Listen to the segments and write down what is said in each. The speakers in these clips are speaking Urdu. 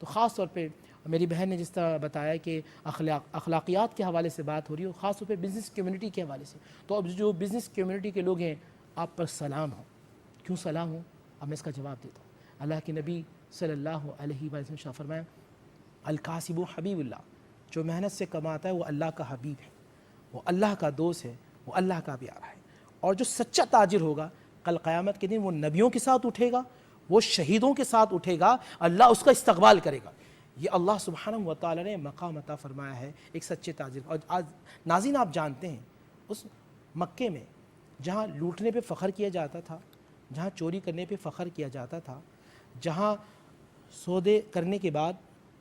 تو خاص طور پہ میری بہن نے جس طرح بتایا کہ اخلاقیات کے حوالے سے بات ہو رہی ہے، خاص طور پہ بزنس کمیونٹی کے حوالے سے، تو اب جو بزنس کمیونٹی کے لوگ ہیں آپ پر سلام ہو. کیوں سلام ہو؟ اب میں اس کا جواب دیتا ہوں. اللہ کے نبی صلی اللہ علیہ وسلم شاہ فرمایا الکاسب حبیب اللہ، جو محنت سے کماتا ہے وہ اللہ کا حبیب ہے، وہ اللہ کا دوست ہے، وہ اللہ کا پیارا ہے. اور جو سچا تاجر ہوگا کل قیامت کے دن وہ نبیوں کے ساتھ اٹھے گا، وہ شہیدوں کے ساتھ اٹھے گا، اللہ اس کا استقبال کرے گا. یہ اللہ سبحانہ و تعالی نے مقام عطا فرمایا ہے ایک سچے تاجر کا. اور آج ناظرین آپ جانتے ہیں اس مکے میں جہاں لوٹنے پہ فخر کیا جاتا تھا، جہاں چوری کرنے پہ فخر کیا جاتا تھا، جہاں سودے کرنے کے بعد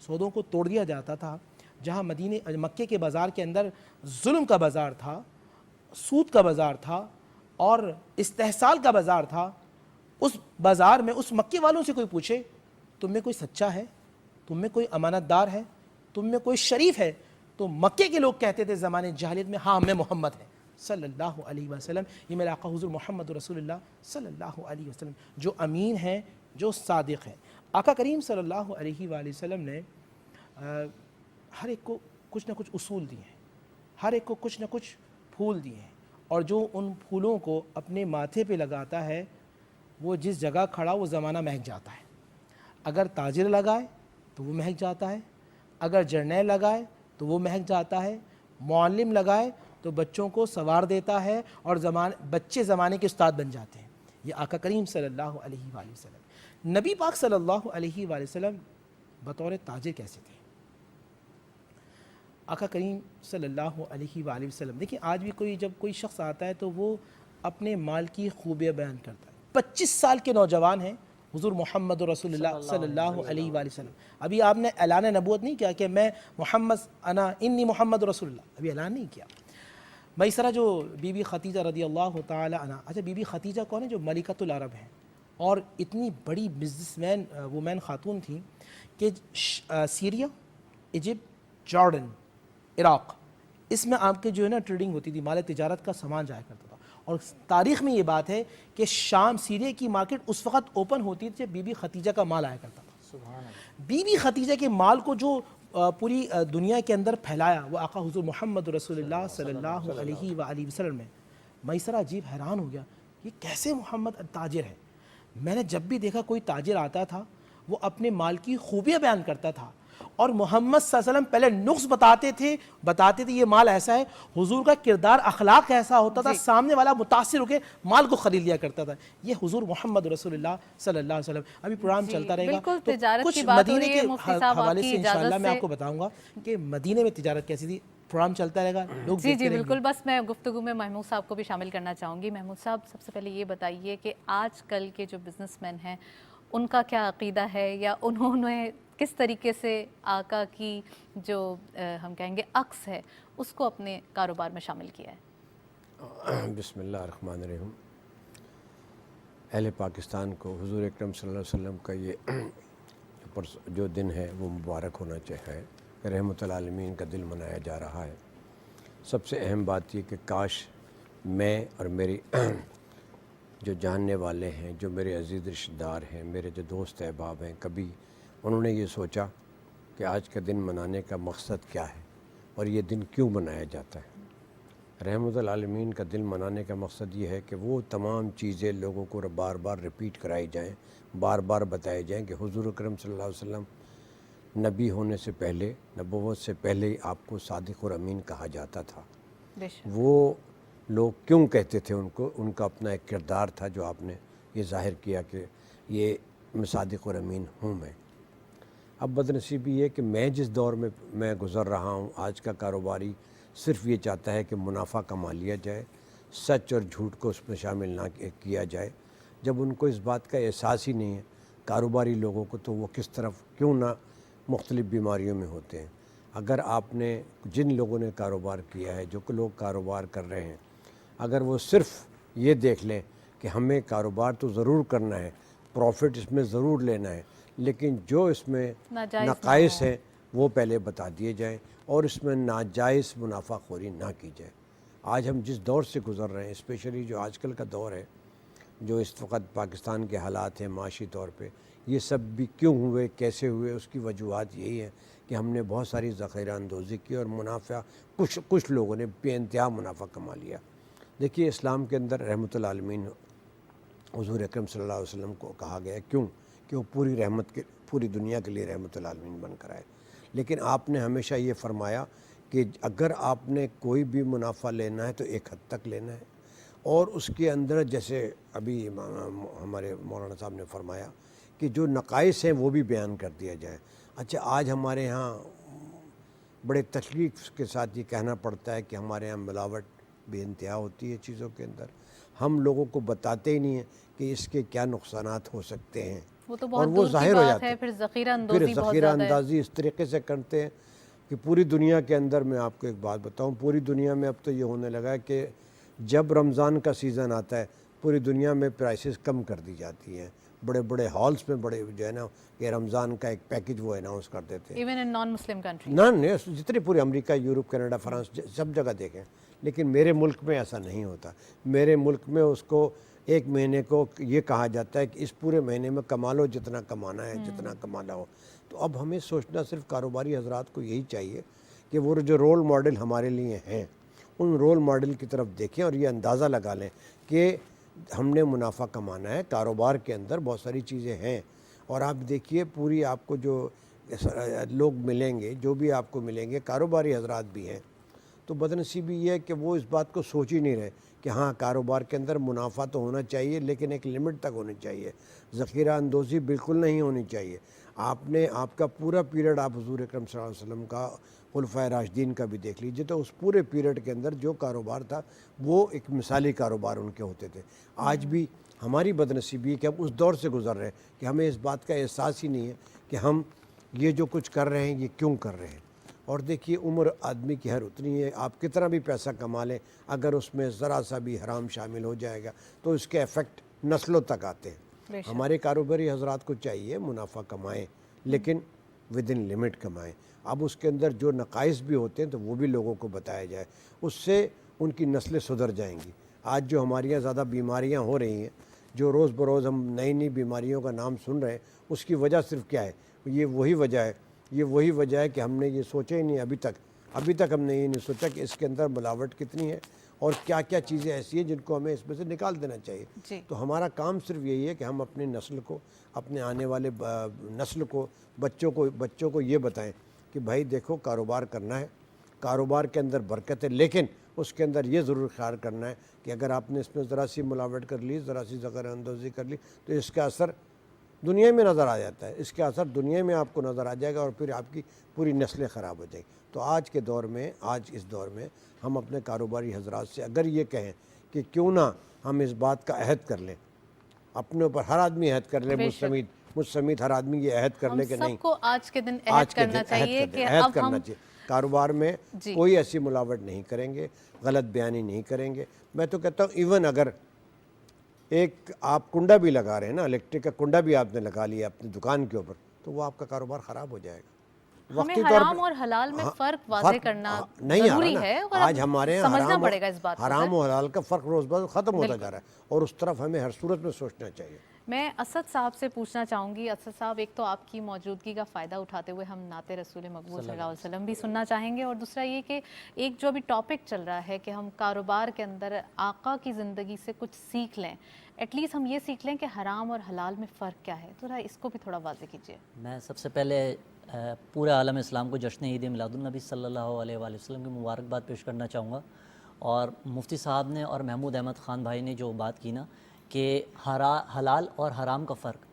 سودوں کو توڑ دیا جاتا تھا، جہاں مکے کے بازار کے اندر ظلم کا بازار تھا، سود کا بازار تھا اور استحصال کا بازار تھا، اس بازار میں اس مکے والوں سے کوئی پوچھے تم میں کوئی سچا ہے، تم میں کوئی امانت دار ہے، تم میں کوئی شریف ہے، تو مکے کے لوگ کہتے تھے زمانے جاہلیت میں ہاں میں محمد ہے صلی اللہ علیہ وسلم. یہ میرا آقا حضور محمد رسول اللہ صلی اللہ علیہ وسلم جو امین ہیں، جو صادق ہیں. آقا کریم صلی اللہ علیہ وآلہ وسلم نے ہر ایک کو کچھ نہ کچھ اصول دیے ہیں، ہر ایک کو کچھ نہ کچھ پھول دیے ہیں، اور جو ان پھولوں کو اپنے ماتھے پہ لگاتا ہے وہ جس جگہ کھڑا وہ زمانہ مہک جاتا ہے. اگر تاجر لگائے تو وہ مہک جاتا ہے، اگر جرنیل لگائے تو وہ مہک جاتا ہے، معلم لگائے تو بچوں کو سوار دیتا ہے اور بچے زمانے کے استاد بن جاتے ہیں. یہ آقا کریم صلی اللہ علیہ وآلہ وسلم. نبی پاک صلی اللہ علیہ وآلہ وسلم بطور تاجر کیسے تھے؟ آقا کریم صلی اللہ علیہ وآلہ وسلم دیکھیں آج بھی جب کوئی شخص آتا ہے تو وہ اپنے مال کی خوبیاں بیان کرتا ہے. 25 سال کے نوجوان ہیں حضور محمد رسول اللہ صلی اللہ علیہ وآلہ وسلم. ابھی آپ نے اعلان نبوت نہیں کیا کہ میں انی محمد رسول اللہ، ابھی اعلان نہیں کیا. میسرہ جو بی بی ختیجہ رضی اللہ تعالی عنہ، اچھا بی بی ختیجہ کون ہے؟ جو ملکۃ العرب ہیں اور اتنی بڑی بزنس وومین خاتون تھیں کہ سیریا، ایجپٹ، جارڈن، عراق، اس میں آپ کے جو ہے نا ٹریڈنگ ہوتی تھی، مال تجارت کا سامان جایا کرتا تھا. اور تاریخ میں یہ بات ہے کہ شام سیریا کی مارکیٹ اس وقت اوپن ہوتی تھی جب بی بی ختیجہ کا مال آیا کرتا تھا. بی بی ختیجہ کے مال کو جو پوری دنیا کے اندر پھیلایا وہ آقا حضور محمد رسول اللہ صلی اللہ علیہ وآلہ وسلم میں. میسرہ عجیب حیران ہو گیا یہ کیسے محمد تاجر ہے. میں نے جب بھی دیکھا کوئی تاجر آتا تھا وہ اپنے مال کی خوبیاں بیان کرتا تھا اور محمد صلی اللہ علیہ وسلم پہلے نقص بتاتے تھے یہ مال ایسا ہے. حضور کا کردار اخلاق ایسا ہوتا تھا سامنے والا متاثر ہو کے مال کو خرید لیا کرتا تھا. یہ حضور محمد رسول اللہ صلی اللہ علیہ وسلم. ابھی پروگرام چلتا رہے گا تو کچھ مدینے کے حوالے سے انشاءاللہ میں آپ کو بتاؤں گا کہ مدینے میں تجارت کیسی تھی. پروگرام چلتا رہے گا لوگ جی بالکل. بس میں گفتگو میں محمود صاحب کو بھی شامل کرنا چاہوں گی. محمود صاحب سب سے پہلے یہ بتائیے کہ آج کل کے جو بزنس مین ہیں ان کا کیا عقیدہ ہے یا انہوں نے کس طریقے سے آقا کی جو ہم کہیں گے عکس ہے اس کو اپنے کاروبار میں شامل کیا ہے؟ بسم اللہ الرحمن الرحیم. اہل پاکستان کو حضور اکرم صلی اللہ علیہ وسلم کا یہ جو دن ہے وہ مبارک ہونا چاہیے. رحمت العالمین کا دل منایا جا رہا ہے. سب سے اہم بات یہ کہ کاش میں اور میری جو جاننے والے ہیں، جو میرے عزیز رشتہ دار ہیں، میرے جو دوست احباب ہیں، کبھی انہوں نے یہ سوچا کہ آج کا دن منانے کا مقصد کیا ہے اور یہ دن کیوں منایا جاتا ہے. رحمت العالمین کا دن منانے کا مقصد یہ ہے کہ وہ تمام چیزیں لوگوں کو بار بار ریپیٹ کرائی جائیں، بار بار بتائے جائیں کہ حضور اکرم صلی اللہ علیہ وسلم نبی ہونے سے پہلے، نبوت سے پہلے ہی آپ کو صادق اور امین کہا جاتا تھا. وہ لوگ کیوں کہتے تھے ان کا اپنا ایک کردار تھا جو آپ نے یہ ظاہر کیا کہ یہ میں صادق اور امین ہوں. میں اب بدنصیبی یہ کہ میں جس دور میں گزر رہا ہوں، آج کا کاروباری صرف یہ چاہتا ہے کہ منافع کما لیا جائے، سچ اور جھوٹ کو اس میں شامل نہ کیا جائے. جب ان کو اس بات کا احساس ہی نہیں ہے کاروباری لوگوں کو، تو وہ کس طرف کیوں نہ مختلف بیماریوں میں ہوتے ہیں. اگر آپ نے جن لوگوں نے کاروبار کیا ہے، جو لوگ کاروبار کر رہے ہیں، اگر وہ صرف یہ دیکھ لیں کہ ہمیں کاروبار تو ضرور کرنا ہے، پروفٹ اس میں ضرور لینا ہے، لیکن جو اس میں نقائص ہیں وہ پہلے بتا دیے جائیں اور اس میں ناجائز منافع خوری نہ کی جائے. آج ہم جس دور سے گزر رہے ہیں، اسپیشلی جو آج کل کا دور ہے، جو اس وقت پاکستان کے حالات ہیں معاشی طور پہ، یہ سب بھی کیوں ہوئے، کیسے ہوئے، اس کی وجوہات یہی ہیں کہ ہم نے بہت ساری ذخیرہ اندوزی کی اور منافع کچھ لوگوں نے بے انتہا منافع کما لیا۔ دیکھیے اسلام کے اندر رحمۃ العالمین حضور اکرم صلی اللہ علیہ وسلم کو کہا گیا کیوں کہ وہ پوری دنیا کے لیے رحمۃ العالمین بن کر آئے، لیکن آپ نے ہمیشہ یہ فرمایا کہ اگر آپ نے کوئی بھی منافع لینا ہے تو ایک حد تک لینا ہے، اور اس کے اندر جیسے ابھی ہمارے مولانا صاحب نے فرمایا کہ جو نقائص ہیں وہ بھی بیان کر دیا جائے۔ اچھا آج ہمارے ہاں بڑے تکلیف کے ساتھ یہ کہنا پڑتا ہے کہ ہمارے ہاں ملاوٹ بے انتہا ہوتی ہے چیزوں کے اندر، ہم لوگوں کو بتاتے ہی نہیں ہیں کہ اس کے کیا نقصانات ہو سکتے ہیں، وہ تو اور بہت وہ دور کی ظاہر ہو بات جاتے ہے، ہیں۔ پھر ذخیرہ پھر اندوزی بہت ذخیرہ زیادہ ہے۔ اندازی اس طریقے سے کرتے ہیں کہ پوری دنیا کے اندر، میں آپ کو ایک بات بتاؤں، پوری دنیا میں اب تو یہ ہونے لگا ہے کہ جب رمضان کا سیزن آتا ہے پوری دنیا میں پرائسز کم کر دی جاتی ہیں، بڑے بڑے ہالز میں بڑے جو ہے نا کہ رمضان کا ایک پیکج وہ اناؤنس کر دیتے ہیں، even in naan Muslim country. نہ جتنے پورے امریکہ، یورپ، کینیڈا، فرانس، سب جگہ دیکھیں، لیکن میرے ملک میں ایسا نہیں ہوتا۔ میرے ملک میں اس کو ایک مہینے کو یہ کہا جاتا ہے کہ اس پورے مہینے میں کما لو جتنا کمانا ہے، جتنا کمانا ہو۔ تو اب ہمیں سوچنا صرف کاروباری حضرات کو یہی چاہیے کہ وہ جو رول ماڈل ہمارے لیے ہیں ان رول ماڈل کی طرف دیکھیں اور یہ اندازہ لگا لیں کہ ہم نے منافع کمانا ہے۔ کاروبار کے اندر بہت ساری چیزیں ہیں، اور آپ دیکھیے پوری آپ کو جو لوگ ملیں گے، جو بھی آپ کو ملیں گے کاروباری حضرات بھی ہیں، تو بدنصیبی یہ ہے کہ وہ اس بات کو سوچ ہی نہیں رہے کہ ہاں کاروبار کے اندر منافع تو ہونا چاہیے لیکن ایک لمٹ تک ہونی چاہیے، ذخیرہ اندوزی بالکل نہیں ہونی چاہیے۔ آپ کا پورا پیریڈ آپ حضور اکرم صلی اللہ علیہ وسلم کا، خلفائے راشدین کا بھی دیکھ لیجیے، تو اس پورے پیریڈ کے اندر جو کاروبار تھا وہ ایک مثالی کاروبار ان کے ہوتے تھے۔ آج بھی ہماری بدنصیبی ہے کہ ہم اس دور سے گزر رہے ہیں کہ ہمیں اس بات کا احساس ہی نہیں ہے کہ ہم یہ جو کچھ کر رہے ہیں یہ کیوں کر رہے ہیں۔ اور دیکھیے عمر آدمی کی ہر اتنی ہے، آپ کتنا بھی پیسہ کما لیں اگر اس میں ذرا سا بھی حرام شامل ہو جائے گا تو اس کے ایفیکٹ نسلوں تک آتے ہیں۔ ہمارے کاروباری حضرات کو چاہیے منافع کمائیں لیکن ود ان لمٹ کمائیں۔ اب اس کے اندر جو نقائص بھی ہوتے ہیں تو وہ بھی لوگوں کو بتایا جائے، اس سے ان کی نسلیں سدھر جائیں گی۔ آج جو ہمارے یہاں زیادہ بیماریاں ہو رہی ہیں، جو روز بروز ہم نئی بیماریوں کا نام سن رہے ہیں، اس کی وجہ صرف کیا ہے؟ یہ وہی وجہ ہے کہ ہم نے یہ سوچا ہی نہیں ابھی تک ہم نے یہ نہیں سوچا کہ اس کے اندر ملاوٹ کتنی ہے اور کیا کیا چیزیں ایسی ہیں جن کو ہمیں اس میں سے نکال دینا چاہیے۔ تو ہمارا کام صرف یہی ہے کہ ہم اپنے نسل کو، اپنے آنے والے نسل کو، بچوں کو یہ بتائیں کہ بھائی دیکھو کاروبار کرنا ہے، کاروبار کے اندر برکت ہے، لیکن اس کے اندر یہ ضرور خیال کرنا ہے کہ اگر آپ نے اس میں ذرا سی ملاوٹ کر لی، ذرا سی ذخیرہ اندوزی کر لی تو اس کا اثر دنیا میں نظر آ جاتا ہے، اس کا اثر دنیا میں آپ کو نظر آ جائے گا اور پھر آپ کی پوری نسلیں خراب ہو جائیں گی۔ تو آج اس دور میں ہم اپنے کاروباری حضرات سے اگر یہ کہیں کہ کیوں نہ ہم اس بات کا عہد کر لیں، اپنے اوپر ہر آدمی عہد کر لے، مجھ سمیت ہر آدمی یہ عہد کر لے کہ نہیں، سب کو آج کے دن عہد کرنا چاہیے کہ عہد اب کرنا ہم چاہیے کاروبار میں کوئی ایسی ملاوٹ نہیں کریں گے، غلط بیانی نہیں کریں گے۔ میں تو کہتا ہوں ایون اگر ایک آپ کنڈا بھی لگا رہے ہیں نا، الیکٹرک کا کنڈا بھی آپ نے لگا لیا اپنی دکان کے اوپر، تو وہ آپ کا کاروبار خراب ہو جائے گا۔ ہمیں حرام اور حلال میں فرق واضح کرنا ضروری ہے اور آج ہمارے یہاں سمجھنا پڑے گا اس بات کو۔ حرام و حلال کا فرق روز بروز ختم ہوتا جا رہا ہے اور اس طرف ہمیں ہر صورت میں سوچنا چاہیے۔ میں اسد صاحب سے پوچھنا چاہوں گی، اسد صاحب ایک تو آپ کی موجودگی کا فائدہ اٹھاتے ہوئے ہم نعت رسول مقبول صلی اللہ علیہ وسلم بھی سننا چاہیں گے، اور دوسرا یہ کہ ایک جو ابھی ٹاپک چل رہا ہے کہ ہم کاروبار کے اندر آقا کی زندگی سے کچھ سیکھ لیں، ایٹ لیسٹ ہم یہ سیکھ لیں کہ حرام اور حلال میں فرق کیا ہے، تو اس کو بھی تھوڑا واضح کیجیے۔ میں سب سے پہلے پورے عالم اسلام کو جشن عید میلاد النبی صلی اللہ علیہ وآلہ وسلم کی مبارکباد پیش کرنا چاہوں گا، اور مفتی صاحب نے اور محمود احمد خان بھائی نے جو بات کی نا کہ حلال اور حرام کا فرق،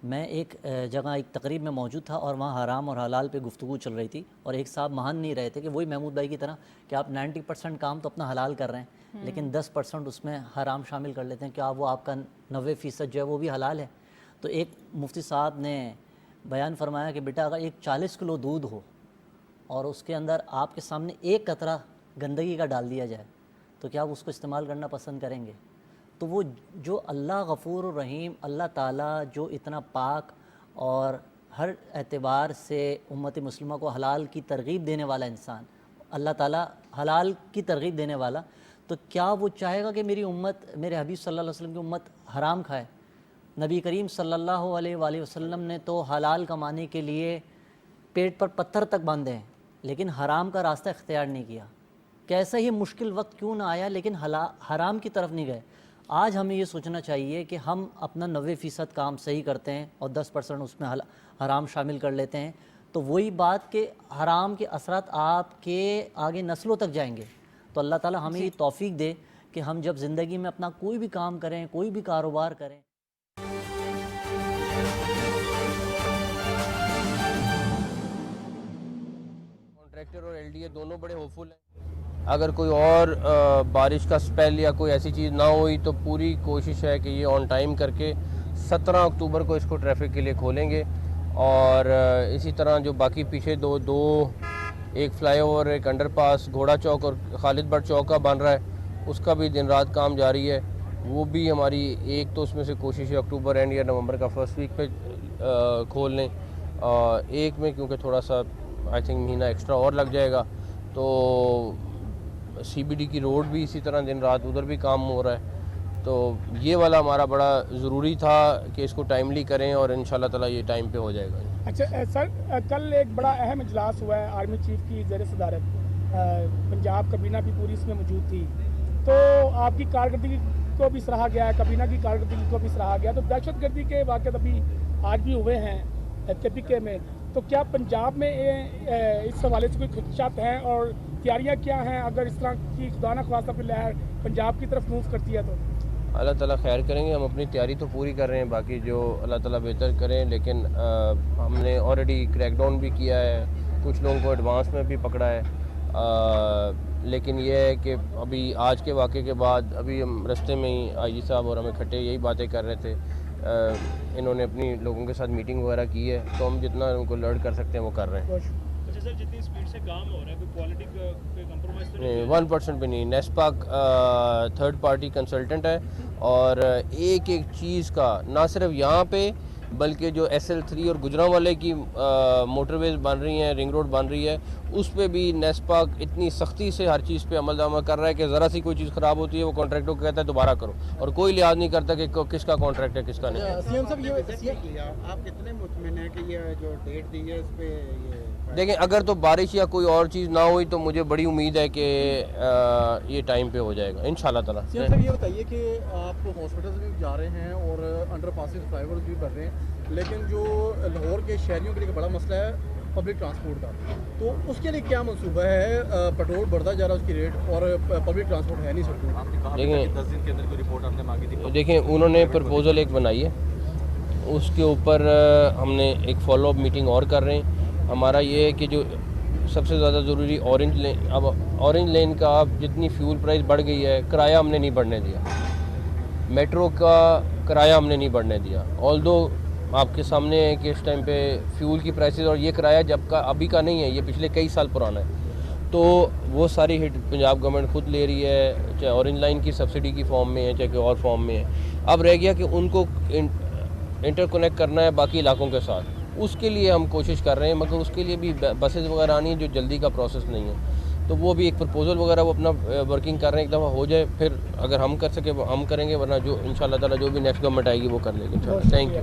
میں ایک جگہ ایک تقریب میں موجود تھا اور وہاں حرام اور حلال پہ گفتگو چل رہی تھی، اور ایک صاحب مان نہیں رہے تھے کہ وہی محمود بھائی کی طرح کہ آپ 90% کام تو اپنا حلال کر رہے ہیں لیکن 10% اس میں حرام شامل کر لیتے ہیں، کیا وہ آپ کا 90% جو ہے وہ بھی حلال ہے؟ تو ایک مفتی صاحب نے بیان فرمایا کہ بیٹا اگر ایک 40 کلو دودھ ہو اور اس کے اندر آپ کے سامنے ایک قطرہ گندگی کا ڈال دیا جائے تو کیا آپ اس کو استعمال کرنا پسند کریں گے؟ تو وہ جو اللہ غفور الرحیم، اللہ تعالیٰ جو اتنا پاک اور ہر اعتبار سے امت مسلمہ کو حلال کی ترغیب دینے والا انسان، اللہ تعالیٰ حلال کی ترغیب دینے والا، تو کیا وہ چاہے گا کہ میری امت، میرے حبیب صلی اللہ علیہ وسلم کی امت حرام کھائے؟ نبی کریم صلی اللہ علیہ وآلہ وسلم نے تو حلال کمانے کے لیے پیٹ پر پتھر تک باندھے ہیں لیکن حرام کا راستہ اختیار نہیں کیا. کیسا ہی مشکل وقت کیوں نہ آیا لیکن حرام کی طرف نہیں گئے. آج ہمیں یہ سوچنا چاہیے کہ ہم اپنا 90% کام صحیح کرتے ہیں اور 10% اس میں حرام شامل کر لیتے ہیں, تو وہی بات کہ حرام کے اثرات آپ کے آگے نسلوں تک جائیں گے. تو اللہ تعالی ہمیں یہ توفیق دے کہ ہم جب زندگی میں اپنا کوئی بھی کام کریں, کوئی بھی کاروبار کریں, کانٹریکٹر اور LDA دونوں بڑے ہوپفل ہیں. اگر کوئی اور بارش کا سپیل یا کوئی ایسی چیز نہ ہوئی تو پوری کوشش ہے کہ یہ آن ٹائم کر کے 17 اکتوبر کو اس کو ٹریفک کے لیے کھولیں گے. اور اسی طرح جو باقی پیچھے دو ایک فلائی اوور, ایک انڈر پاس, گھوڑا چوک اور خالد بٹ چوک کا بن رہا ہے, اس کا بھی دن رات کام جاری ہے. وہ بھی ہماری ایک تو اس میں سے کوشش ہے اکتوبر اینڈ یا نومبر کا فرسٹ ویک پہ کھول لیں. ایک میں کیونکہ تھوڑا سا آئی تھنک مہینہ ایکسٹرا اور لگ جائے گا, تو CBD کی روڈ بھی اسی طرح دن رات ادھر بھی کام ہو رہا ہے. تو یہ والا ہمارا بڑا ضروری تھا کہ اس کو ٹائملی کریں اور انشاءاللہ تعالی یہ ٹائم پہ ہو جائے گا. اچھا سر, کل ایک بڑا اہم اجلاس ہوا ہے آرمی چیف کی زیر صدارت, پنجاب کابینہ بھی پوری اس میں موجود تھی, تو آپ کی کارکردگی کو بھی سراہا گیا ہے, کابینہ کی کارکردگی کو بھی سراہا گیا. تو دہشت گردی کے واقعات ابھی آج بھی ہوئے ہیں KPK میں, تو کیا پنجاب میں اس حوالے سے کوئی خدشات ہیں اور تیاریاں کیا ہیں اگر اس طرح کی خدا نخواستہ پھر لہر پنجاب کی طرف موو کرتی ہے تو؟ اللہ تعالیٰ خیر کریں گے. ہم اپنی تیاری تو پوری کر رہے ہیں, باقی جو اللہ تعالیٰ بہتر کریں. لیکن ہم نے آلریڈی کریک ڈاؤن بھی کیا ہے, کچھ لوگوں کو ایڈوانس میں بھی پکڑا ہے. لیکن یہ ہے کہ ابھی آج کے واقعے کے بعد ابھی ہم رستے میں ہی IG صاحب اور ہم اکٹھے یہی باتیں کر رہے تھے. انہوں نے اپنی لوگوں کے ساتھ میٹنگ وغیرہ کی ہے, تو ہم جتنا ان کو لرن کر سکتے ہیں وہ کر رہے ہیں. اچھا سر, جتنی اسپیڈ سے کام ہو رہا ہے کوئی کوالٹی پہ کمپرومائز تو نہیں؟ 1% بھی نہیں. نیسپاک تھرڈ پارٹی کنسلٹنٹ ہے, اور ایک چیز کا نہ صرف یہاں پہ بلکہ جو SL3 اور گجرانوالے کی موٹر ویز بن رہی ہیں, رنگ روڈ بن رہی ہے, اس پہ بھی نیسپاک اتنی سختی سے ہر چیز پہ عمل درآمد کر رہا ہے کہ ذرا سی کوئی چیز خراب ہوتی ہے وہ کانٹریکٹر کو کہتا ہے دوبارہ کرو, اور کوئی لحاظ نہیں کرتا کہ کس کا کانٹریکٹ ہے کس کا نہیں. CM صاحب, آپ کتنے مطمئن ہیں کہ یہ جو ڈیٹ دی ہے اس پہ دیکھیں اگر تو بارش یا کوئی اور چیز نہ ہوئی تو مجھے بڑی امید ہے کہ یہ ٹائم پہ ہو جائے گا انشاءاللہ تعالیٰ. CM صاحب یہ بتائیے کہ آپ ہاسپٹلز میں جا رہے ہیں اور انڈر پاسز فلائی اوورز بھی بن رہے ہیں, لیکن جو لاہور کے شہریوں کے لیے بڑا مسئلہ ہے پبلک ٹرانسپورٹ کا, تو اس کے لیے کیا منصوبہ ہے؟ پیٹرول بڑھتا جا رہا ہے اس کی ریٹ, اور پبلک ٹرانسپورٹ ہے نہیں سکتا. دیکھیں 10 دن کے اندر کوئی رپورٹ ہم نے مانگی تھی. دیکھیں انہوں نے پرپوزل ایک بنائی ہے, اس کے اوپر ہم نے ایک فالو اپ میٹنگ اور کر رہے ہیں. ہمارا یہ ہے کہ جو سب سے زیادہ ضروری اورنج لین, اب اورنج لین کا اب جتنی فیول پرائز بڑھ گئی ہے, کرایہ ہم نے نہیں بڑھنے دیا, میٹرو کا کرایہ ہم نے نہیں بڑھنے دیا. آلدو آپ کے سامنے ہے کہ اس ٹائم پہ فیول کی پرائسز اور یہ کرایہ جب کا ابھی کا نہیں ہے, یہ پچھلے کئی سال پرانا ہے, تو وہ ساری ہٹ پنجاب گورنمنٹ خود لے رہی ہے, چاہے اورنج لائن کی سبسڈی کی فارم میں ہے چاہے کوئی اور فارم میں ہے. اب رہ گیا کہ ان کو انٹر کنیکٹ کرنا ہے باقی علاقوں کے ساتھ, اس کے لیے ہم کوشش کر رہے ہیں, مگر اس کے لیے بھی بسز وغیرہ آنی ہے جو جلدی کا پروسیس نہیں ہے. تو وہ بھی ایک پرپوزل وغیرہ وہ اپنا ورکنگ کر رہے ہیں, ایک دفعہ ہو جائے پھر اگر ہم کر سکے ہم کریں گے, ورنہ جو انشاءاللہ تعالیٰ جو بھی نیکسٹ گورنمنٹ آئے گی وہ کر لے گی انشاءاللہ. Thank you.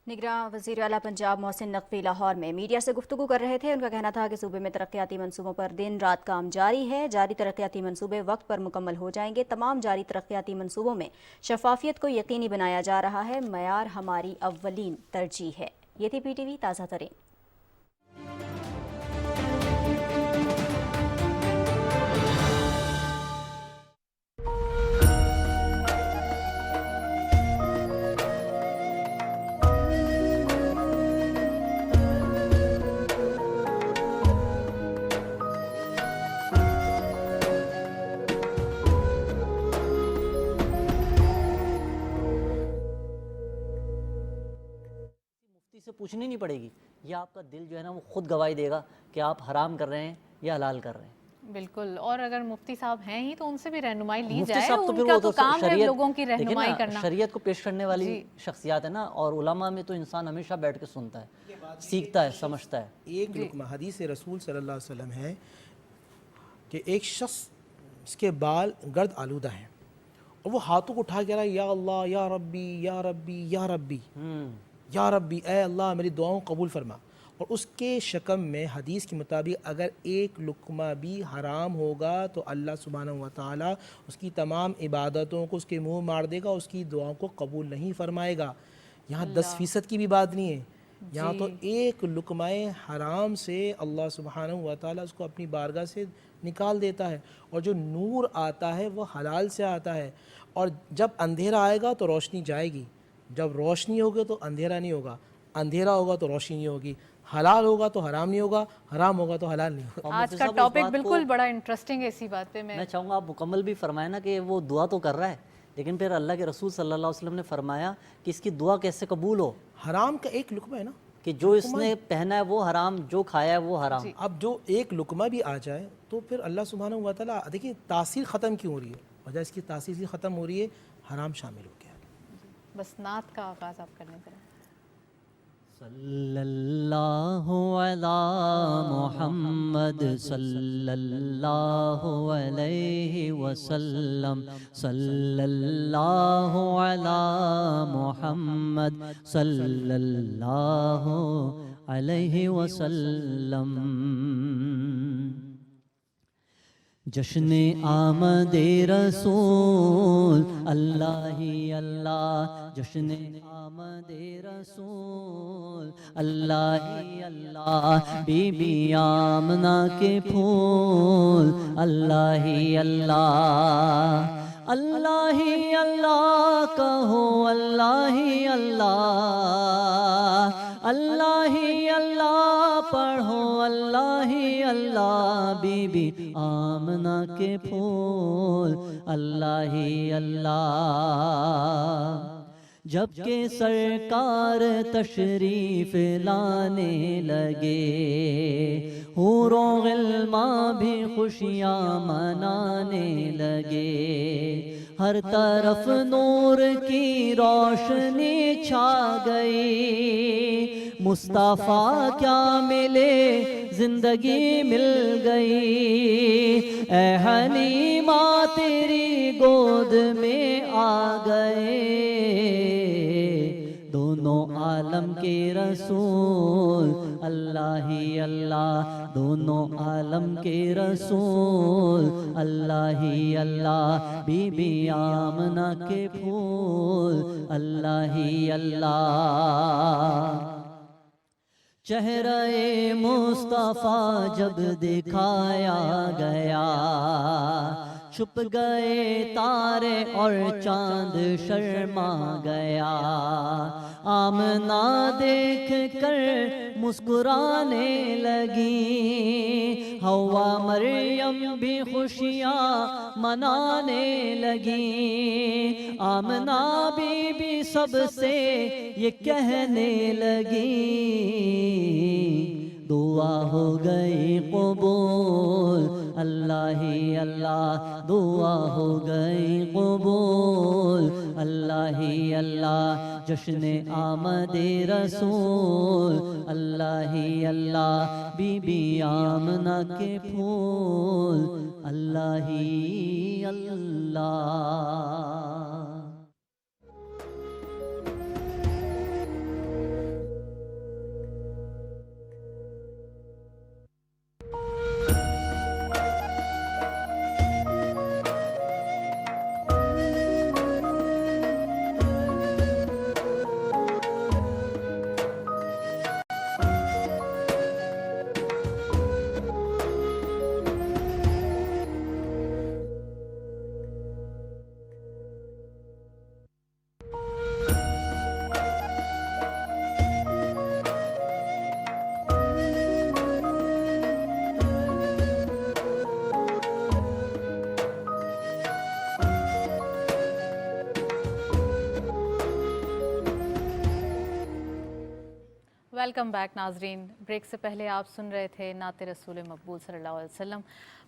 نگراں وزیر اعلیٰ پنجاب محسن نقوی لاہور میں میڈیا سے گفتگو کر رہے تھے. ان کا کہنا تھا کہ صوبے میں ترقیاتی منصوبوں پر دن رات کام جاری ہے. جاری ترقیاتی منصوبے وقت پر مکمل ہو جائیں گے. تمام جاری ترقیاتی منصوبوں میں شفافیت کو یقینی بنایا جا رہا ہے. معیار ہماری اولین ترجیح ہے. یہ تھی PTV تازہ ترین. سے پوچھنی نہیں پڑے گی, یہ آپ کا دل جو ہے نا وہ خود گواہی دے گا کہ آپ حرام کر رہے ہیں یا حلال کر رہے ہیں. بالکل, اور اگر مفتی صاحب ہیں ہی تو ان سے بھی رہنمائی لی مفتی جائے. صاحب تو ان پھر کا وہ تو کام ہے لوگوں کی رہنمائی کرنا, شریعت کو پیش کرنے والی شخصیات ہے نا, اور علماء میں تو انسان ہمیشہ بیٹھ کے سنتا ہے, سیکھتا ہے, سمجھتا ہے. ایک لقمہ حدیث رسول صلی اللہ علیہ وسلم ہے کہ ایک شخص اس کے بال گرد آلودہ ہیں اور وہ ہاتھوں کو اٹھا کے رہا ہے یا اللہ یا ربی یا ربی یا ربی یا ربی، اے اللہ میری دعاؤں قبول فرما. اور اس کے شکم میں حدیث کے مطابق اگر ایک لقمہ بھی حرام ہوگا تو اللہ سبحانہ و تعالیٰ اس کی تمام عبادتوں کو اس کے منہ مار دے گا، اس کی دعاؤں کو قبول نہیں فرمائے گا. یہاں 10% کی بھی بات نہیں ہے، یہاں تو ایک لقمہ حرام سے اللہ سبحانہ و تعالیٰ اس کو اپنی بارگاہ سے نکال دیتا ہے. اور جو نور آتا ہے وہ حلال سے آتا ہے. اور جب اندھیرا آئے گا تو روشنی جائے گی، جب روشنی ہوگی تو اندھیرا نہیں ہوگا، اندھیرا ہوگا تو روشنی نہیں ہوگی، حلال ہوگا تو حرام نہیں ہوگا، حرام ہوگا تو حلال نہیں ہوگا. آج کا ٹاپک بالکل بڑا انٹرسٹنگ ہے. اسی بات پہ میں چاہوں گا آپ مکمل بھی فرمائیں نا کہ وہ دعا تو کر رہا ہے، لیکن پھر اللہ کے رسول صلی اللہ علیہ وسلم نے فرمایا کہ اس کی دعا کیسے قبول ہو. حرام کا ایک لقمہ ہے نا، کہ جو اس نے پہنا ہے وہ حرام، جو کھایا ہے وہ حرام. اب جو ایک لقمہ بھی آ جائے تو پھر اللہ سبحانہ و تعالیٰ، دیکھیں تاثیر ختم کیوں ہو رہی ہے، وجہ اس کی تاثیر سے ختم ہو رہی ہے، حرام شامل ہو گیا. بس نعت کا آغاز آپ کرنے کریں. صلی اللہ علی محمد صلی اللہ علیہ وسلم، صلی اللہ علی محمد صلی اللہ علیہ وسلم. جشن آمد رسول اللہ ہی اللہ، جشن آمد رسول اللہ ہی اللہ، بی بی آمنہ کے پھول اللہ ہی اللہ، اللہ ہی اللہ کہو اللہ ہی اللہ، اللہ ہی اللہ پڑھو اللہ ہی اللہ، بی بی آمنہ کے پھول اللہ ہی اللہ. جب کہ سرکار تشریف لانے لگے، حور و غلمان بھی خوشیاں منانے لگے، ہر طرف نور کی روشنی چھا گئی، مصطفیٰ کیا ملے زندگی مل گئی، اے حلیمہ تیری گود میں آ گئے، دونوں عالم کے رسول اللہ ہی اللہ، دونوں عالم کے رسول اللہ ہی اللہ، بی بی آمنہ کے پھول اللہ ہی اللہ. چہرہ مصطفیٰ جب دکھایا گیا، چھپ گئے تارے اور چاند شرما گیا، آمنہ دیکھ کر مسکرانے لگی، حوا مریم بھی خوشیاں منانے لگی، آمنہ بی بی سب سے یہ کہنے لگی، دعا ہو گئی قبول اللہ ہی اللہ، دعا ہو گئی قبول اللہ ہی اللہ. جشن آمد رسول اللہ ہی اللہ، بی بی آمنہ کے پھول اللہ ہی اللہ. ویلکم بیک ناظرین. بریک سے پہلے آپ سن رہے تھے نعت رسول مقبول صلی اللہ علیہ وسلم.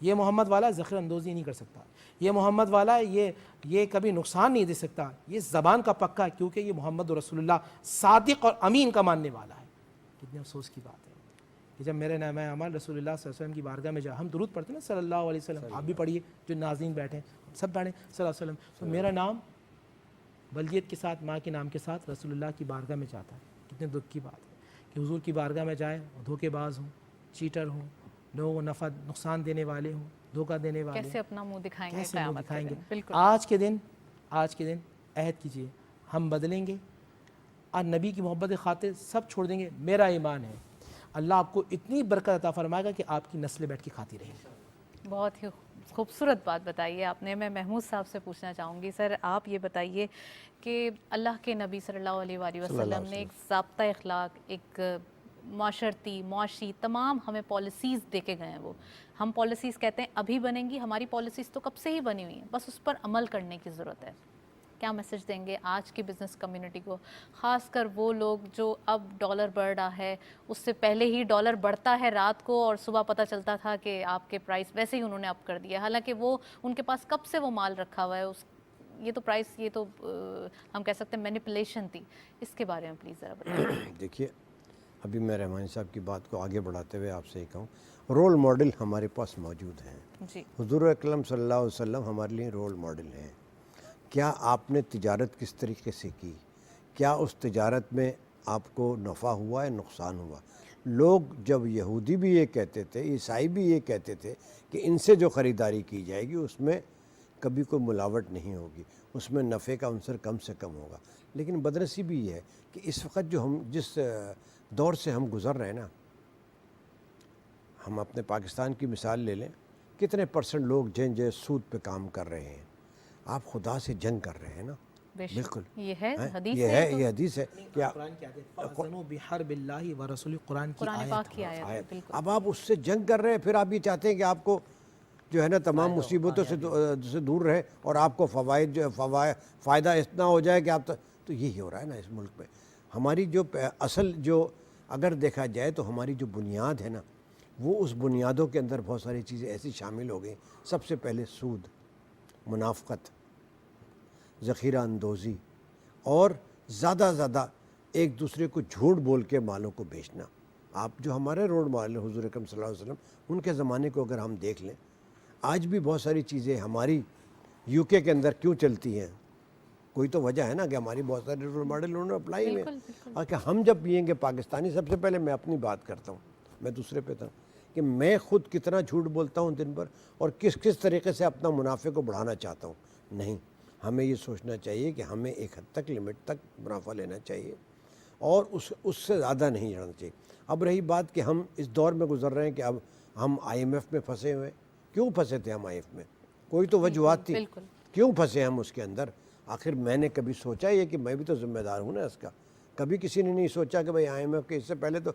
یہ محمد والا ذخیر اندوزی نہیں کر سکتا، یہ محمد والا یہ کبھی نقصان نہیں دے سکتا، یہ زبان کا پکا ہے کیونکہ یہ محمد رسول اللہ صادق اور امین کا ماننے والا ہے۔ کتنے افسوس کی بات ہے کہ جب میرے نامہ اعمال رسول اللہ صلی اللہ علیہ وسلم کی بارگاہ میں ہم درود پڑھتے ہیں نا صلی اللہ علیہ وسلم، آپ بھی پڑھیے، جو ناظرین بیٹھے ہیں سب پڑھیں صلی اللہ علیہ وسلم، تو میرا نام بلدیت کے ساتھ ماں کے نام کے ساتھ رسول اللہ کی بارگاہ میں جاتا ہے۔ کتنے دکھ کی بات ہے کہ حضور کی بارگاہ میں جائیں اور دھوکے باز ہوں، چیٹر ہوں، لوگوں کو نفع نقصان دینے والے ہوں، دھوکہ دینے والے، کیسے اپنا منہ دکھائیں گے کیسے منہ قیامت کے دکھائیں گے؟ دن؟ بالکل آج کے دن عہد کیجیے، ہم بدلیں گے اور نبی کی محبت خاطر سب چھوڑ دیں گے۔ میرا ایمان ہے اللہ آپ کو اتنی برکت عطا فرمائے گا کہ آپ کی نسلیں بیٹھ کے کھاتی رہیں گی۔ بہت ہی خوبصورت بات بتائی ہے آپ نے۔ میں محمود صاحب سے پوچھنا چاہوں گی، سر آپ یہ بتائیے کہ اللہ کے نبی صلی اللہ علیہ وآلہ وسلم نے ایک ضابطہ اخلاق، ایک معاشی تمام ہمیں پالیسیز دے کے گئے ہیں۔ وہ ہم پالیسیز کہتے ہیں ابھی بنیں گی، ہماری پالیسیز تو کب سے ہی بنی ہوئی ہیں، بس اس پر عمل کرنے کی ضرورت ہے۔ کیا میسج دیں گے آج کی بزنس کمیونٹی کو، خاص کر وہ لوگ جو اب ڈالر بڑھ رہا ہے، اس سے پہلے ہی ڈالر بڑھتا ہے رات کو اور صبح پتہ چلتا تھا کہ آپ کے پرائس ویسے ہی انہوں نے اپ کر دیا، حالانکہ وہ ان کے پاس کب سے وہ مال رکھا ہوا ہے، یہ تو پرائس، یہ تو ہم کہہ سکتے ہیں مینیپولیشن تھی۔ اس کے بارے میں پلیز ذرا بتائیں۔ دیکھیے ابھی میں رحمانی صاحب کی بات کو آگے بڑھاتے ہوئے آپ سے یہ کہوں، رول ماڈل ہمارے پاس موجود ہیں۔ جی، حضور اکرم صلی اللہ علیہ وسلم ہمارے لیے رول ماڈل ہیں۔ کیا آپ نے تجارت کس طریقے سے کی؟ کیا اس تجارت میں آپ کو نفع ہوا ہے، نقصان ہوا؟ لوگ جب یہودی بھی یہ کہتے تھے، عیسائی بھی یہ کہتے تھے کہ ان سے جو خریداری کی جائے گی اس میں کبھی کوئی ملاوٹ نہیں ہوگی، اس میں نفع کا عنصر کم سے کم ہوگا۔ لیکن بدنصیبی یہ ہے کہ اس وقت جو ہم جس دور سے ہم گزر رہے ہیں نا، ہم اپنے پاکستان کی مثال لے لیں، کتنے پرسنٹ لوگ جن سود پہ کام کر رہے ہیں۔ آپ خدا سے جنگ کر رہے ہیں نا، بالکل یہ ہے حدیث، یہ حدیث ہے کہ قرآن کی آیت ہے فَأَذَنُوا بِحَرْبِ اللَّهِ وَرَسُولِهِ، قرآن کی قرآن پاک کی آیت ہے۔ آیت ہے، بالکل۔ اب آپ اس سے جنگ کر رہے ہیں، پھر آپ یہ چاہتے ہیں کہ آپ کو جو ہے نا تمام مصیبتوں سے دور رہے اور آپ کو فائدہ اتنا ہو جائے کہ آپ تو یہی ہو رہا ہے نا اس ملک میں۔ ہماری جو اصل جو اگر دیکھا جائے تو ہماری جو بنیاد ہے نا، وہ اس بنیادوں کے اندر بہت ساری چیزیں ایسی شامل ہو گئی۔ سب سے پہلے سود، منافقت، ذخیرہ اندوزی اور زیادہ ایک دوسرے کو جھوٹ بول کے مالوں کو بیچنا۔ آپ جو ہمارے رول ماڈل حضور اکرم صلی اللہ علیہ وسلم، ان کے زمانے کو اگر ہم دیکھ لیں، آج بھی بہت ساری چیزیں ہماری یو کے اندر کیوں چلتی ہیں، کوئی تو وجہ ہے نا کہ ہماری بہت سارے رول ماڈل انہوں نے اپلائی ہوئے ہیں۔ اور کہ ہم جب پئیں گے پاکستانی، سب سے پہلے میں اپنی بات کرتا ہوں، میں دوسرے پہ تھا کہ میں خود کتنا جھوٹ بولتا ہوں دن بھر اور کس طریقے سے اپنا منافع کو بڑھانا چاہتا ہوں۔ نہیں، ہمیں یہ سوچنا چاہیے کہ ہمیں ایک حد تک لمٹ تک منافع لینا چاہیے اور اس سے زیادہ نہیں جانا چاہیے۔ اب رہی بات کہ ہم اس دور میں گزر رہے ہیں کہ اب ہم آئی ایم ایف میں پھنسے ہوئے، کیوں پھنسے تھے ہم آئی ایف میں؟ کوئی تو وجوہات تھی، کیوں پھنسے ہم اس کے اندر؟ آخر میں نے کبھی سوچا یہ کہ میں بھی تو ذمہ دار ہوں نا اس کا؟ کبھی کسی نے نہیں سوچا کہ بھائی آئی ایم ایف کے اس سے پہلے تو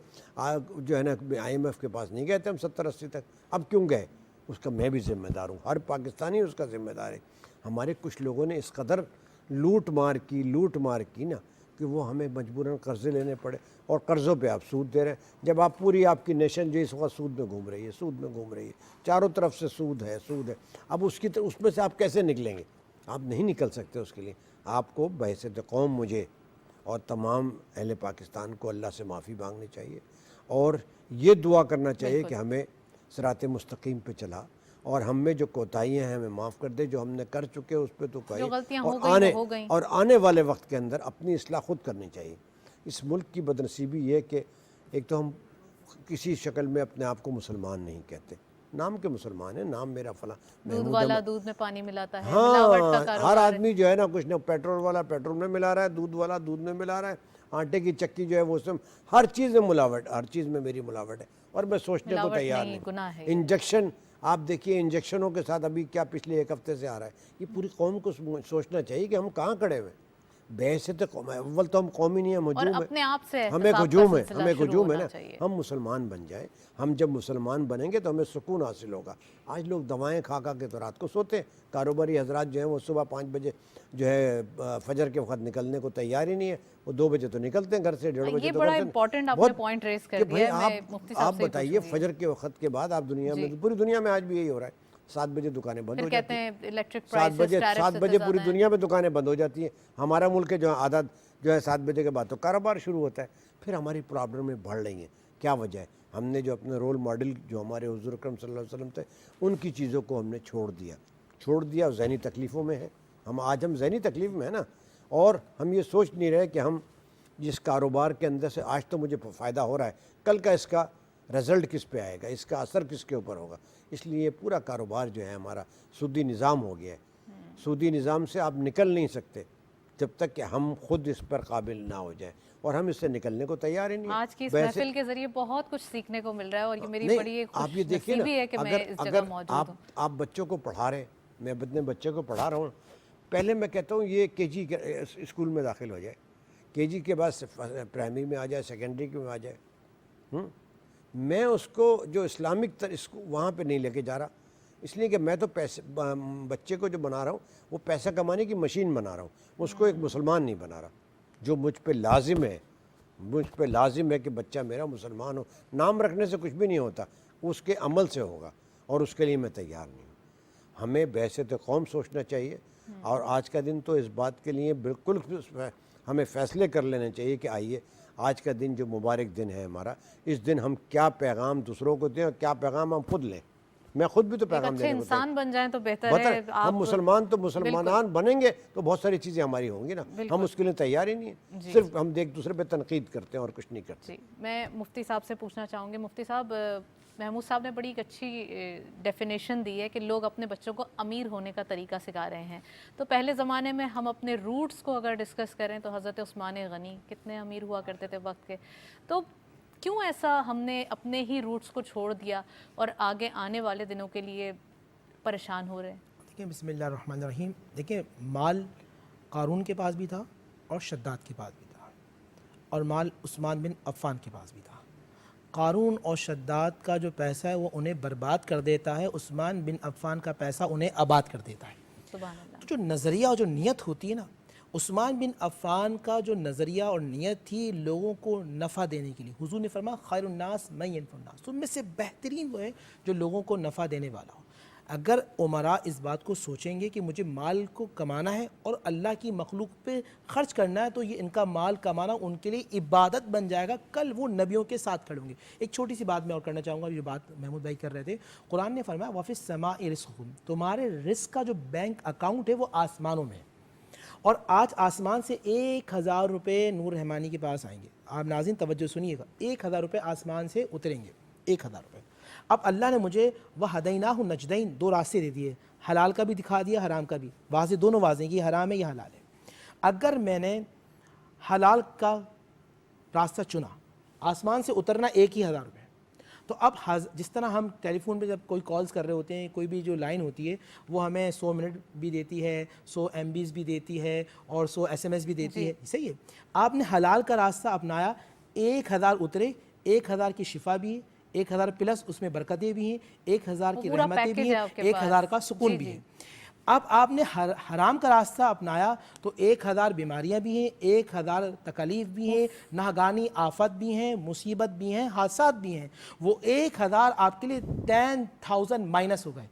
جو ہے نا آئی ایم ایف کے پاس نہیں گئے تھے ہم 70-80 تک، اب کیوں گئے؟ اس کا میں بھی ذمہ دار ہوں، ہر پاکستانی اس کا ذمہ دار ہے۔ ہمارے کچھ لوگوں نے اس قدر لوٹ مار کی نا کہ وہ ہمیں مجبوراً قرضے لینے پڑے، اور قرضوں پہ آپ سود دے رہے ہیں، جب آپ پوری آپ کی نیشن جو اس وقت سود میں گھوم رہی ہے، چاروں طرف سے سود ہے۔ اب اس میں سے آپ کیسے نکلیں گے؟ آپ نہیں نکل سکتے۔ اس کے لیے آپ کو بحیثیت قوم مجھے اور تمام اہل پاکستان کو اللہ سے معافی مانگنی چاہیے اور یہ دعا کرنا چاہیے کہ ہمیں صراط مستقیم پہ چلا اور ہم میں جو کوتاہیاں ہیں ہمیں معاف کر دے، جو ہم نے کر چکے اس پہ تو کہیں، اور آنے والے وقت کے اندر اپنی اصلاح خود کرنی چاہیے۔ اس ملک کی بدنصیبی یہ کہ ایک تو ہم کسی شکل میں اپنے آپ کو مسلمان نہیں کہتے، نام کے مسلمان ہیں، نام میرا فلاں، دودھ والا دودھ میں پانی ملاتا ہے، ہاں، ہر آدمی جو ہے نا کچھ نہ، پیٹرول والا پیٹرول میں ملا رہا ہے، دودھ والا دودھ میں ملا رہا ہے، آٹے کی چکی جو ہے وہ سب، ہر چیز میں ملاوٹ، ہر چیز میں میری ملاوٹ ہے اور میں سوچنے کو تیار نہیں۔ انجیکشن آپ دیکھیے، انجیکشنوں کے ساتھ ابھی کیا پچھلے ایک ہفتے سے آ رہا ہے، یہ پوری قوم کو سوچنا چاہیے کہ ہم کہاں کھڑے ہوئے۔ بحیثیت قوم اول تو ہم قوم ہی نہیں ہیں، اور ہجوم اپنے آپ سے ہے، ہمیں احتساب کا ہجوم ہے، سلسلہ ہمیں شروع ہجوم ہے ہونا نا، چاہیے۔ ہم مسلمان بن جائیں۔ ہم جب مسلمان بنیں گے تو ہمیں سکون حاصل ہوگا۔ آج لوگ دوائیں کھا کھا کے تو رات کو سوتے ہیں، کاروباری حضرات جو ہیں وہ صبح 5 بجے جو ہے فجر کے وقت نکلنے کو تیار ہی نہیں ہے، وہ 2 بجے تو نکلتے ہیں گھر سے، 1:30 بجے یہ تو بڑا گھر سے امپورٹنٹ آپ نے بہت- پوائنٹ ریز کر کہ دیا ہے، بھائی میں مفتی صاحب آپ سے ہی بتائیے پوچھوں گی۔ فجر کے وقت کے بعد آپ دنیا میں، پوری دنیا میں آج بھی یہی ہو رہا ہے، 7 بجے دکانیں بند پھر ہو کہتے جاتی ہیں، ہیں الیکٹرک 7 پرائسز بجے ٹیرفز 7 اتنے بجے پوری زیادہ ہیں۔ دنیا میں دکانیں بند ہو جاتی ہیں۔ ہمارا ملک ہے جو عادت جو ہے 7 بجے کے بعد تو کاروبار شروع ہوتا ہے۔ پھر ہماری پرابلمیں بڑھ رہی ہیں، کیا وجہ ہے؟ ہم نے جو اپنے رول ماڈل جو ہمارے حضور اکرم صلی اللہ علیہ وسلم تھے، ان کی چیزوں کو ہم نے چھوڑ دیا، ذہنی تکلیفوں میں ہے ہم ذہنی تکلیف میں ہیں نا، اور ہم یہ سوچ نہیں رہے کہ ہم جس کاروبار کے اندر سے آج تو مجھے فائدہ ہو رہا ہے، کل کا اس کا رزلٹ کس پہ آئے گا، اس کا اثر کس کے اوپر ہوگا۔ اس لیے پورا کاروبار جو ہے ہمارا سودی نظام ہو گیا ہے۔ سودی نظام سے آپ نکل نہیں سکتے جب تک کہ ہم خود اس پر قابل نہ ہو جائیں، اور ہم اس سے نکلنے کو تیار ہی نہیں ہیں۔ آج کی اس ویسے محفل کے ذریعے بہت کچھ سیکھنے کو مل رہا ہے، اور یہ میری نہیں، بڑی ایک آپ خوش یہ دیکھیے نا، نصیبی ہے کہ میں اس جگہ موجود ہوں۔ آپ بچوں کو پڑھا رہے ہیں، میں اپنے بچے کو پڑھا رہا ہوں، پہلے میں کہتا ہوں یہ کے جی اسکول میں داخل ہو جائے، کے جی کے بعد پرائمری میں آ جائے، سیکنڈری میں آ جائے، میں اس کو جو اسلامک وہاں پہ نہیں لے کے جا رہا، اس لیے کہ میں تو پیسے بچے کو جو بنا رہا ہوں وہ پیسہ کمانے کی مشین بنا رہا ہوں، اس کو ایک مسلمان نہیں بنا رہا۔ جو مجھ پہ لازم ہے کہ بچہ میرا مسلمان ہو، نام رکھنے سے کچھ بھی نہیں ہوتا، اس کے عمل سے ہوگا، اور اس کے لیے میں تیار نہیں ہوں۔ ہمیں بحیثیت قوم سوچنا چاہیے، اور آج کا دن تو اس بات کے لیے بالکل ہمیں فیصلے کر لینے چاہیے کہ آئیے آج کا دن جو مبارک دن ہے ہمارا، اس دن ہم کیا پیغام دوسروں کو دیں اور کیا پیغام ہم خود لیں۔ میں خود بھی تو پیغام اچھے دینے کو انسان بن جائیں تو بہتر ہے۔ ہم مسلمان بنیں گے تو بہت ساری چیزیں ہماری ہوں گی نا، ہم اس کے لیے تیار ہی نہیں ہیں، صرف ہم ایک دوسرے پہ تنقید کرتے ہیں اور کچھ نہیں کرتے۔ جی، میں مفتی صاحب سے پوچھنا چاہوں گی۔ مفتی صاحب، محمود صاحب نے بڑی ایک اچھی ڈیفینیشن دی ہے کہ لوگ اپنے بچوں کو امیر ہونے کا طریقہ سکھا رہے ہیں۔ تو پہلے زمانے میں ہم اپنے روٹس کو اگر ڈسکس کریں تو حضرت عثمان غنی کتنے امیر ہوا کرتے تھے وقت کے، تو کیوں ایسا ہم نے اپنے ہی روٹس کو چھوڑ دیا اور آگے آنے والے دنوں کے لیے پریشان ہو رہے ہیں؟ دیکھیں، بسم اللہ الرحمن الرحیم، دیکھیں مال قارون کے پاس بھی تھا اور شداد کے پاس بھی تھا، اور مال عثمان بن عفان کے پاس بھی تھا۔ قارون اور شداد کا جو پیسہ ہے وہ انہیں برباد کر دیتا ہے، عثمان بن عفان کا پیسہ انہیں آباد کر دیتا ہے۔ سبحان اللہ۔ جو نظریہ اور جو نیت ہوتی ہے نا، عثمان بن عفان کا جو نظریہ اور نیت تھی لوگوں کو نفع دینے کے لیے، حضور نے فرمایا خیر الناس من ینفع الناس، تم میں سے بہترین وہ ہے جو لوگوں کو نفع دینے والا ہو۔ اگر عمراء اس بات کو سوچیں گے کہ مجھے مال کو کمانا ہے اور اللہ کی مخلوق پہ خرچ کرنا ہے، تو یہ ان کا مال کمانا ان کے لیے عبادت بن جائے گا، کل وہ نبیوں کے ساتھ کھڑے ہوں گے۔ ایک چھوٹی سی بات میں اور کرنا چاہوں گا، جو بات محمود بھائی کر رہے تھے، قرآن نے فرمایا وَفِي السَّمَاءِ رِزْقُكُمْ، تمہارے رزق کا جو بینک اکاؤنٹ ہے وہ آسمانوں میں ہے، اور آج آسمان سے 1000 روپے نور رحمانی کے پاس آئیں گے۔ آپ ناظرین توجہ سنیے گا، 1000 روپے آسمان سے اتریں گے، 1000 روپے۔ اب اللہ نے مجھے وَهَدَيْنَاهُ النَّجْدَيْن، 2 راستے دے دیے، حلال کا بھی دکھا دیا، حرام کا بھی، واضح دونوں واضح کہ یہ حرام ہے یہ حلال ہے۔ اگر میں نے حلال کا راستہ چنا، آسمان سے اترنا 1000 روپے، تو اب جس طرح ہم ٹیلی فون پہ جب کوئی کالز کر رہے ہوتے ہیں، کوئی بھی جو لائن ہوتی ہے وہ ہمیں 100 منٹ بھی دیتی ہے، 100 MBs بھی دیتی ہے، اور 100 SMS بھی دیتی ہے، صحیح ہے۔ آپ نے حلال کا راستہ اپنایا، 1000 اترے، 1000 کی شفا بھی ہے، 1000 پلس اس میں برکتیں بھی ہیں، 1000 کی رحمتیں بھی ہیں، 1000 کا سکون بھی ہے۔ اب آپ نے حرام کا راستہ اپنایا تو 1000 بیماریاں بھی ہیں، 1000 تکالیف بھی ہیں، ناگہانی آفت بھی ہیں، مصیبت بھی ہیں، حادثات بھی ہیں، وہ 1000 آپ کے لیے 10,000 مائنس ہو گئے۔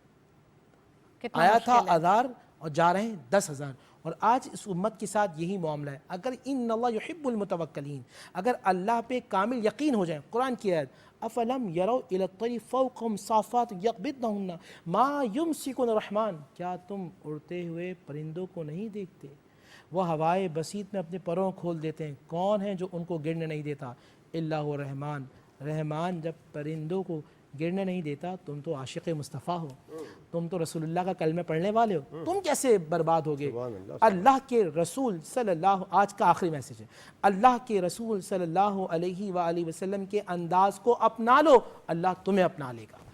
آیا تھا 1000 اور جا رہے ہیں 10,000، اور آج اس امت کے ساتھ یہی معاملہ ہے۔ اگر ان اللہ یحب المتوکلین، اگر اللہ پہ کامل یقین ہو جائے، قرآن کی آیت افلم یروا الی الطیر فوقہم صافات یقبضنہن ما یمسکن الرحمن، کیا تم اڑتے ہوئے پرندوں کو نہیں دیکھتے؟ وہ ہوائے بسیط میں اپنے پروں کھول دیتے ہیں، کون ہے جو ان کو گرنے نہیں دیتا؟ اللہ الرحمن، رحمان جب پرندوں کو گرنے نہیں دیتا، تم تو عاشق مصطفیٰ ہو، تم تو رسول اللہ کا کلمہ پڑھنے والے ہو، تم کیسے برباد ہوگے؟ اللہ کے رسول صلی اللہ، آج کا آخری میسیج ہے، اللہ کے رسول صلی اللہ علیہ وآلہ وسلم کے انداز کو اپنا لو، اللہ تمہیں اپنا لے گا۔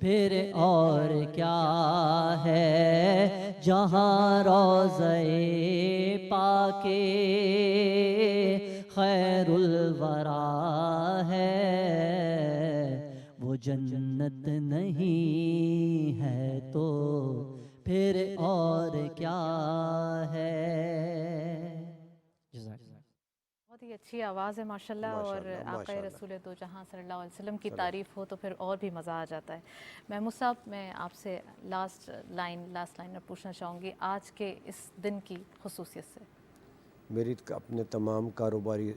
پھر اور کیا ہے جہاں روضہ پاک خیر الورا ہے، وہ جنت نہیں ہے تو پھر اور کیا ہے۔ بہت ہی اچھی آواز ہے ماشاءاللہ، اور آقا رسول دو جہاں صلی اللہ علیہ وسلم کی تعریف ہو تو پھر اور بھی مزہ آ جاتا ہے۔ محمود صاحب، میں آپ سے لاسٹ لائن میں پوچھنا چاہوں گی آج کے اس دن کی خصوصیت سے۔ میری اپنے تمام کاروباری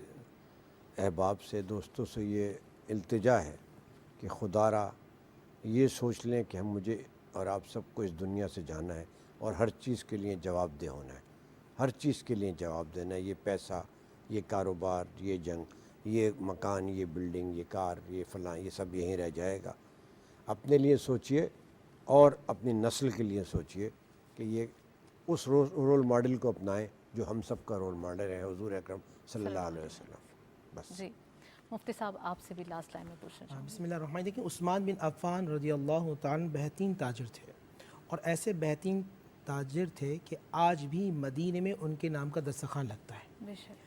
احباب سے، دوستوں سے یہ التجا ہے کہ خدا را یہ سوچ لیں کہ مجھے اور آپ سب کو اس دنیا سے جانا ہے، اور ہر چیز کے لیے جواب دہ ہونا ہے، ہر چیز کے لیے جواب دینا ہے۔ یہ پیسہ، یہ کاروبار، یہ جنگ، یہ مکان، یہ بلڈنگ، یہ کار، یہ فلاں، یہ سب یہیں رہ جائے گا۔ اپنے لیے سوچئے اور اپنی نسل کے لیے سوچئے کہ یہ اس رول ماڈل کو اپنائیں جو ہم سب کا رول ماڈل ہے، حضور اکرم صلی اللہ علیہ وسلم۔ بس جی مفتی صاحب، آپ سے بھی لاسٹ لائن میں پوچھنا چاہوں گی۔ بسم اللہ الرحمن الرحیم۔ دیکھیں، عثمان بن عفان رضی اللہ تعالیٰ بہترین تاجر تھے، اور ایسے بہترین تاجر تھے کہ آج بھی مدینے میں ان کے نام کا دسترخوان لگتا ہے۔ بے شک۔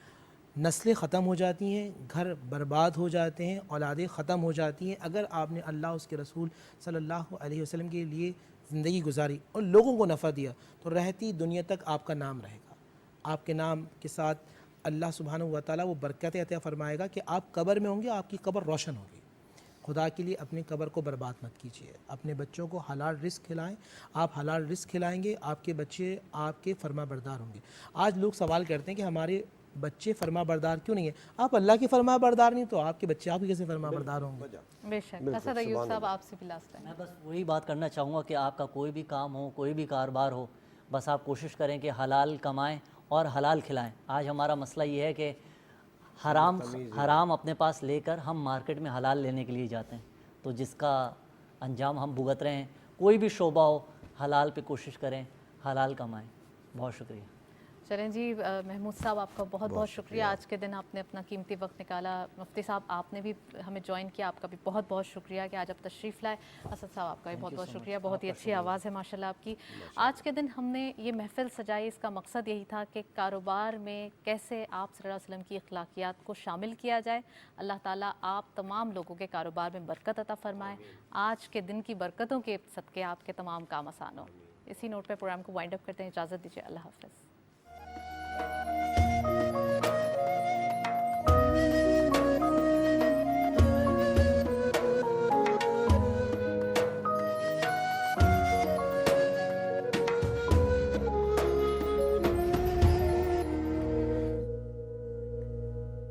نسلیں ختم ہو جاتی ہیں، گھر برباد ہو جاتے ہیں، اولادیں ختم ہو جاتی ہیں، اگر آپ نے اللہ اس کے رسول صلی اللہ علیہ وسلم کے لیے زندگی گزاری اور لوگوں کو نفع دیا تو رہتی دنیا تک آپ کا نام رہے گا۔ آپ کے نام کے ساتھ اللہ سبحانہ و تعالیٰ وہ برکت عطا فرمائے گا کہ آپ قبر میں ہوں گے، آپ کی قبر روشن ہوگی۔ خدا کے لیے اپنی قبر کو برباد مت کیجیے، اپنے بچوں کو حلال رزق کھلائیں۔ آپ حلال رزق کھلائیں گے، آپ کے بچے آپ کے فرما بردار ہوں گے۔ آج لوگ سوال کرتے ہیں کہ ہمارے بچے فرما بردار کیوں نہیں ہیں؟ آپ اللہ کے فرما بردار نہیں تو آپ کے بچے آپ کے کیسے فرما بردار ہوں گے؟ بے شک۔ اسد ایوب صاحب، آپ سے بھی لاسٹ ٹائم۔ میں بس وہی بات کرنا چاہوں گا کہ آپ کا کوئی بھی کام ہو، کوئی بھی کاروبار ہو، بس آپ کوشش کریں کہ حلال کمائیں اور حلال کھلائیں۔ آج ہمارا مسئلہ یہ ہے کہ حرام اپنے پاس لے کر ہم مارکیٹ میں حلال لینے کے لیے جاتے ہیں، تو جس کا انجام ہم بھگت رہے ہیں۔ کوئی بھی شعبہ ہو، حلال پہ کوشش کریں، حلال کمائیں۔ بہت شکریہ۔ چلیں جی، محمود صاحب آپ کا بہت بہت شکریہ، آج کے دن آپ نے اپنا قیمتی وقت نکالا۔ مفتی صاحب آپ نے بھی ہمیں جوائن کیا، آپ کا بھی بہت بہت شکریہ کہ آج آپ تشریف لائے۔ اسد صاحب آپ کا بھی بہت بہت شکریہ، بہت ہی اچھی آواز ہے ماشاءاللہ آپ کی۔ آج کے دن ہم نے یہ محفل سجائی، اس کا مقصد یہی تھا کہ کاروبار میں کیسے آپ صلی اللہ علیہ وسلم کی اخلاقیات کو شامل کیا جائے۔ اللہ تعالیٰ آپ تمام لوگوں کے کاروبار میں برکت عطا فرمائے، آج کے دن کی برکتوں کے صدقے آپ کے تمام کام آسان ہوں۔ اسی نوٹ پہ پروگرام کو وائنڈ اپ کرتے ہیں، اجازت دیجیے، اللہ حافظ۔